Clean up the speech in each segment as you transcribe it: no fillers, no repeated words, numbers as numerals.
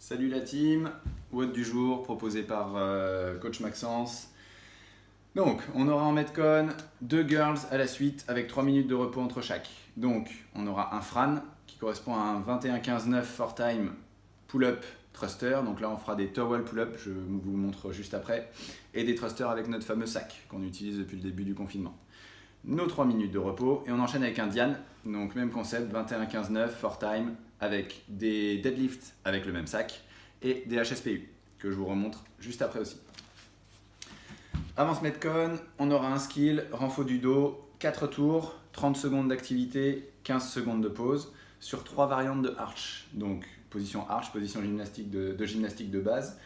Salut la team, WOD du jour proposé par coach Maxence. Donc on aura en Metcon 2 girls à la suite avec 3 minutes de repos entre chaque. Donc on aura un Fran qui correspond à un 21-15-9 4 time pull-up thruster. Donc là on fera des towel pull-up, je vous le montre juste après. Et des thrusters avec notre fameux sac qu'on utilise depuis le début du confinement. Nos 3 minutes de repos et on enchaîne avec un Diane. Donc même concept, 21-15-9 4 time avec des deadlifts avec le même sac et des HSPU que je vous remontre juste après aussi. Avant ce Metcon, on aura un skill, renfort du dos, 4 tours, 30 secondes d'activité, 15 secondes de pause sur 3 variantes de arch. Donc position arch, position gymnastique de gymnastique de base.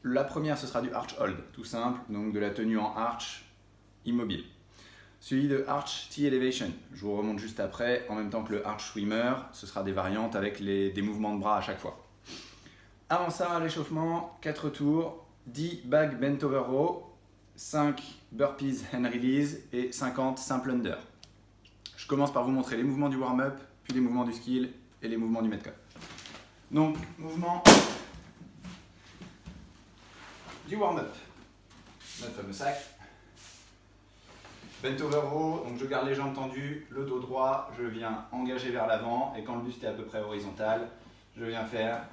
La première ce sera du arch hold, tout simple, donc de la tenue en arch immobile. Suivi de Arch T-Elevation, je vous remonte juste après, en même temps que le Arch Swimmer, ce sera des variantes avec des mouvements de bras à chaque fois. Avant ça, à l'échauffement, 4 tours, 10 back bent over row, 5 burpees hand release et 50 simple under. Je commence par vous montrer les mouvements du warm-up, puis les mouvements du skill et les mouvements du Metcon. Donc, mouvement du warm-up, notre fameux sac. Bent over row, donc je garde les jambes tendues, le dos droit, je viens engager vers l'avant et quand le buste est à peu près horizontal, je viens faire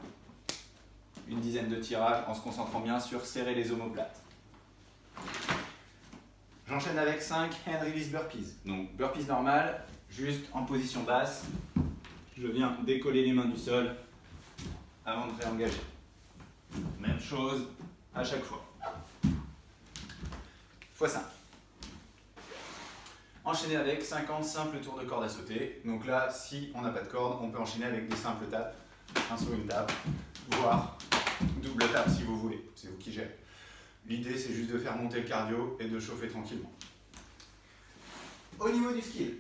une dizaine de tirages en se concentrant bien sur serrer les omoplates. J'enchaîne avec 5 hand release burpees. Donc burpees normal, juste en position basse, je viens décoller les mains du sol avant de réengager. Même chose à chaque fois. x5. Enchaîner avec 50 simples tours de corde à sauter. Donc là, si on n'a pas de corde, on peut enchaîner avec des simples tapes, un saut, une tape, voire double tape si vous voulez. C'est vous qui gérez. L'idée, c'est juste de faire monter le cardio et de chauffer tranquillement. Au niveau du skill,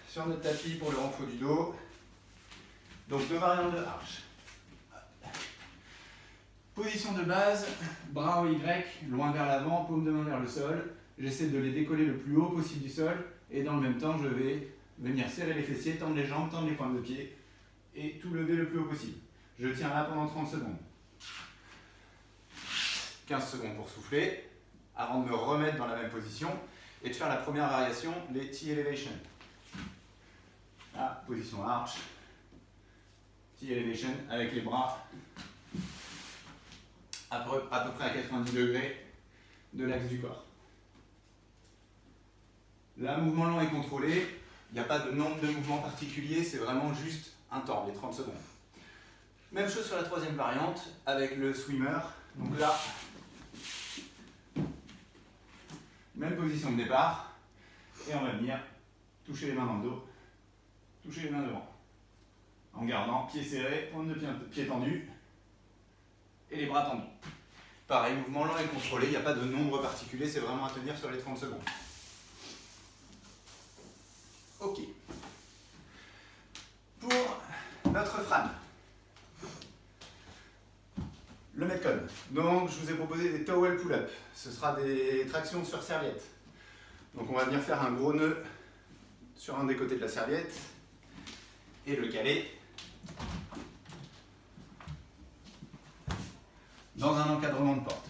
sur notre tapis pour le renfort du dos, donc 2 variantes de arch. Position de base, bras au Y, loin vers l'avant, paume de main vers le sol. J'essaie de les décoller le plus haut possible du sol. Et dans le même temps, je vais venir serrer les fessiers, tendre les jambes, tendre les pointes de pied et tout lever le plus haut possible. Je tiens là pendant 30 secondes. 15 secondes pour souffler avant de me remettre dans la même position et de faire la première variation, les T-Elevation. Là, position arch, T-Elevation avec les bras à peu près à 90 degrés de l'axe du corps. Là, mouvement lent et contrôlé, il n'y a pas de nombre de mouvements particuliers, c'est vraiment juste un temps, les 30 secondes. Même chose sur la troisième variante avec le swimmer. Donc là, même position de départ, et on va venir toucher les mains dans le dos, toucher les mains devant. En gardant pieds serrés, pointe de pied tendue, et les bras tendus. Pareil, mouvement lent et contrôlé, il n'y a pas de nombre particulier, c'est vraiment à tenir sur les 30 secondes. Ok. Pour notre Fran, le Metcon. Donc, je vous ai proposé des towel pull-up. Ce sera des tractions sur serviette. Donc, on va venir faire un gros nœud sur un des côtés de la serviette et le caler dans un encadrement de porte.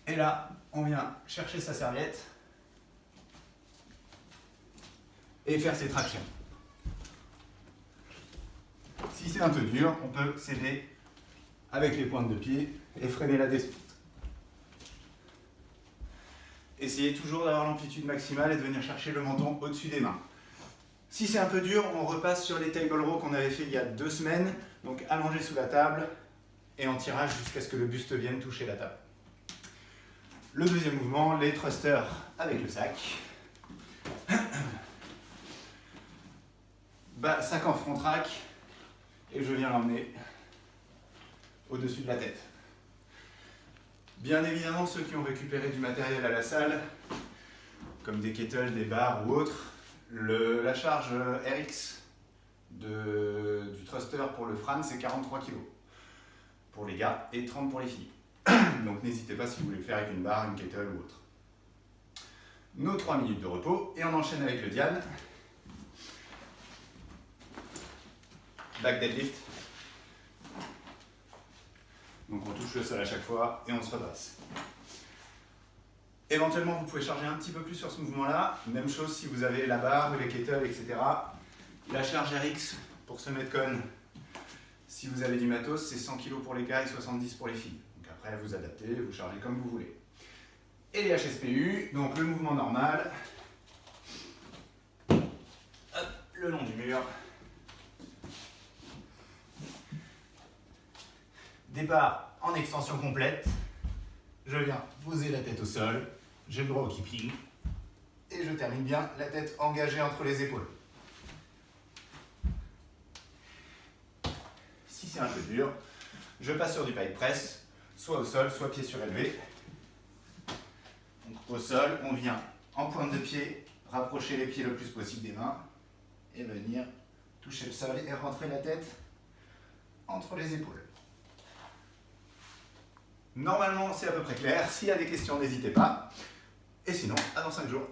Et là, on vient chercher sa serviette et faire ses tractions. Si c'est un peu dur, on peut s'aider avec les pointes de pied et freiner la descente. Essayez toujours d'avoir l'amplitude maximale et de venir chercher le menton au-dessus des mains. Si c'est un peu dur, on repasse sur les table rows qu'on avait fait il y a 2 semaines, donc allongé sous la table et en tirage jusqu'à ce que le buste vienne toucher la table. Le deuxième mouvement, les thrusters avec le sac. Sac en front track et je viens l'emmener au-dessus de la tête. Bien évidemment, ceux qui ont récupéré du matériel à la salle, comme des kettles, des barres ou autres, la charge RX du thruster pour le Fran, c'est 43 kg pour les gars et 30 pour les filles. Donc n'hésitez pas si vous voulez le faire avec une barre, une kettle ou autre. Nos 3 minutes de repos et on enchaîne avec le Diane. back deadlift. Donc on touche le sol à chaque fois et on se redresse. Éventuellement, vous pouvez charger un petit peu plus sur ce mouvement-là. Même chose si vous avez la barre, les kettlebells, etc. La charge RX pour ce Metcon, si vous avez du matos, c'est 100 kg pour les gars et 70 pour les filles. Donc après, vous adaptez, vous chargez comme vous voulez. Et les HSPU, donc le mouvement normal. Hop, le long du mur. Départ en extension complète. Je viens poser la tête au sol. J'ai le droit au keeping. Et je termine bien la tête engagée entre les épaules. Si c'est un peu dur, je passe sur du pike press, soit au sol, soit pied surélevé. Donc au sol, on vient en pointe de pied, rapprocher les pieds le plus possible des mains et venir toucher le sol et rentrer la tête entre les épaules. Normalement, c'est à peu près clair. S'il y a des questions, n'hésitez pas. Et sinon, à dans 5 jours.